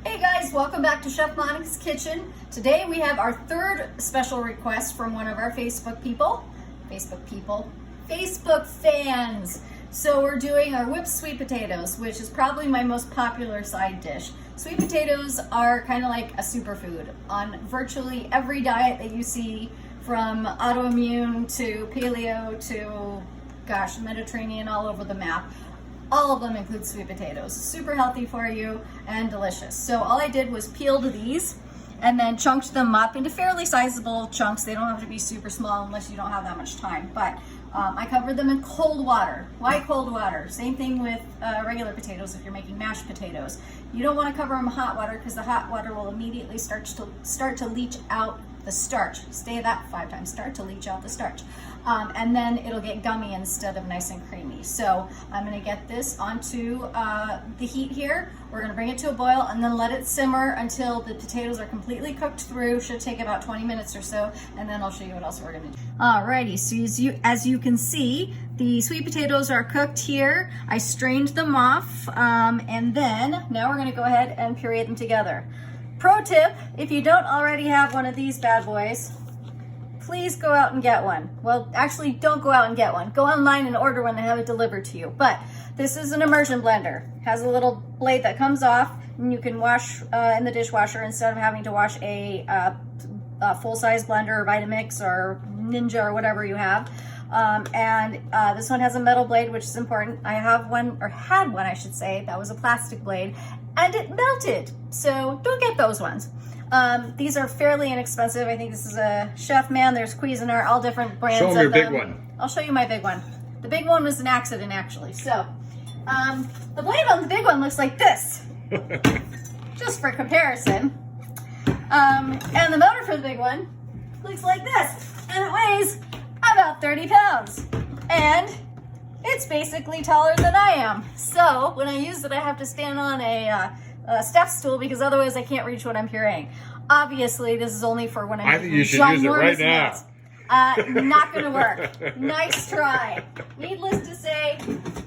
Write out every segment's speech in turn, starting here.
Hey guys, welcome back to Chef Monica's Kitchen. Today we have our third special request from one of our Facebook fans. So we're doing our whipped sweet potatoes, which is probably my most popular side dish. Sweet potatoes are kind of like a superfood on virtually every diet that you see, from autoimmune to paleo to, Mediterranean, all over the map. All of them include sweet potatoes. Super healthy for you and delicious. So all I did was peeled these and then chunked them up into fairly sizable chunks. They don't have to be super small unless you don't have that much time. But I covered them in cold water. Why cold water? Same thing with regular potatoes if you're making mashed potatoes. You don't want to cover them in hot water because the hot water will immediately start to leach out the starch. Say that 5 times. Start to leach out the starch. And then it'll get gummy instead of nice and creamy. So I'm gonna get this onto the heat here. We're gonna bring it to a boil and then let it simmer until the potatoes are completely cooked through. Should take about 20 minutes or so, and then I'll show you what else we're gonna do. Alrighty, so as you can see, the sweet potatoes are cooked here. I strained them off, and then now we're gonna go ahead and puree them together. Pro tip, if you don't already have one of these bad boys, please go out and get one. Well, actually, don't go out and get one. Go online and order one and have it delivered to you. But this is an immersion blender. It has a little blade that comes off, and you can wash in the dishwasher instead of having to wash a full-size blender or Vitamix or Ninja or whatever you have. This one has a metal blade, which is important. I have one, or had one, I should say, that was a plastic blade, and it melted. So don't get those ones. These are fairly inexpensive. I think this is a Chef Man. There's Cuisinart, all different brands. Show them your big one. I'll show you my big one. The big one was an accident, actually. So the blade on the big one looks like this, just for comparison. And the motor for the big one looks like this, and it weighs about 30 pounds. And it's basically taller than I am. So when I use it, I have to stand on a step stool because otherwise I can't reach what I'm pureeing. Obviously, this is only for when I'm I think you should use it right now. Not gonna work. Nice try. Needless to say,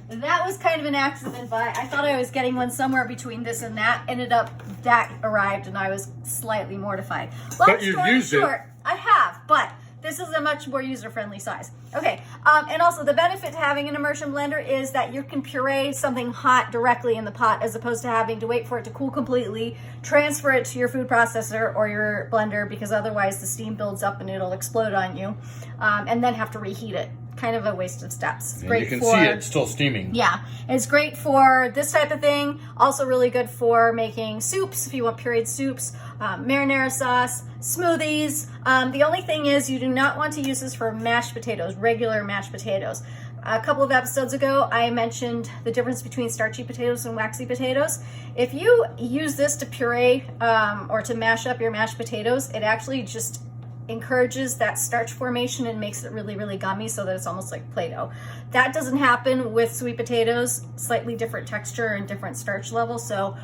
that was kind of an accident buy. I thought I was getting one somewhere between this and that. Ended up that arrived and I was slightly mortified. But you've used it. I have, but this is a much more user-friendly size. Okay, and also the benefit to having an immersion blender is that you can puree something hot directly in the pot as opposed to having to wait for it to cool completely, transfer it to your food processor or your blender because otherwise the steam builds up and it'll explode on you, and then have to reheat it. Kind of a waste of steps. It's great you can for, see it still steaming. Yeah, it's great for this type of thing. Also really good for making soups if you want pureed soups, marinara sauce, smoothies. The only thing is you do not want to use this for mashed potatoes, regular mashed potatoes. A couple of episodes ago, I mentioned the difference between starchy potatoes and waxy potatoes. If you use this to puree or to mash up your mashed potatoes, it actually just encourages that starch formation and makes it really, really gummy so that it's almost like Play-Doh. That doesn't happen with sweet potatoes, slightly different texture and different starch level, so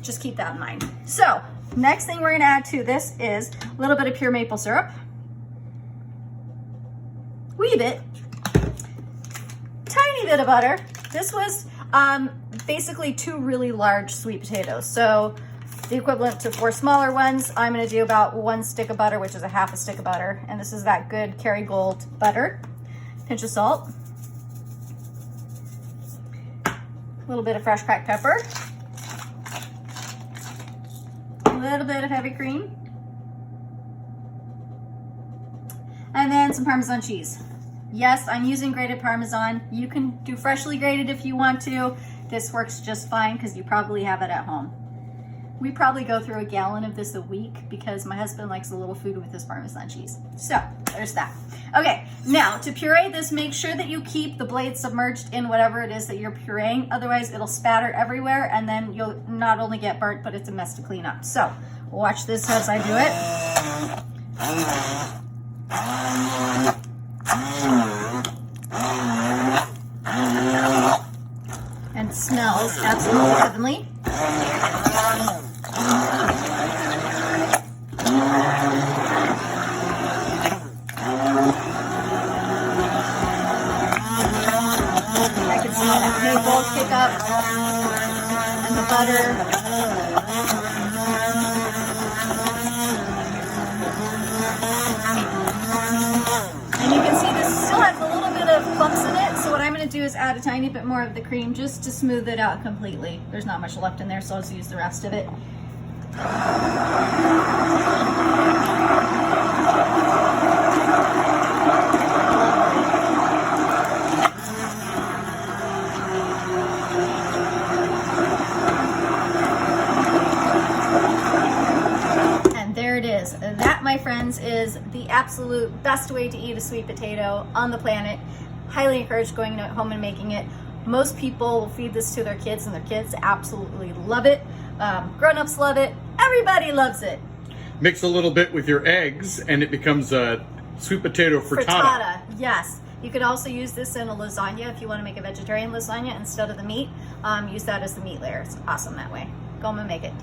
just keep that in mind. So, next thing we're gonna add to this is a little bit of pure maple syrup. Wee bit. Tiny bit of butter. This was basically 2 really large sweet potatoes, so the equivalent to 4 smaller ones. I'm gonna do about 1 stick of butter, which is a half a stick of butter. And this is that good Kerrygold butter. Pinch of salt. A little bit of fresh cracked pepper. A little bit of heavy cream. And then some Parmesan cheese. Yes, I'm using grated Parmesan. You can do freshly grated if you want to. This works just fine because you probably have it at home. We probably go through a gallon of this a week because my husband likes a little food with his Parmesan cheese. So there's that. Okay, now to puree this, make sure that you keep the blade submerged in whatever it is that you're pureeing. Otherwise it'll spatter everywhere and then you'll not only get burnt, but it's a mess to clean up. So watch this as I do it. And it smells absolutely heavenly. I can see that maple kick up and the butter. is add a tiny bit more of the cream just to smooth it out completely. There's not much left in there, so I'll just use the rest of it. That, my friends, is the absolute best way to eat a sweet potato on the planet. Highly encourage going home and making it. Most people will feed this to their kids, and their kids absolutely love it. Grown-ups love it. Everybody loves it. Mix a little bit with your eggs, and it becomes a sweet potato frittata. Yes. You could also use this in a lasagna if you want to make a vegetarian lasagna instead of the meat. Use that as the meat layer. It's awesome that way. Go home and make it.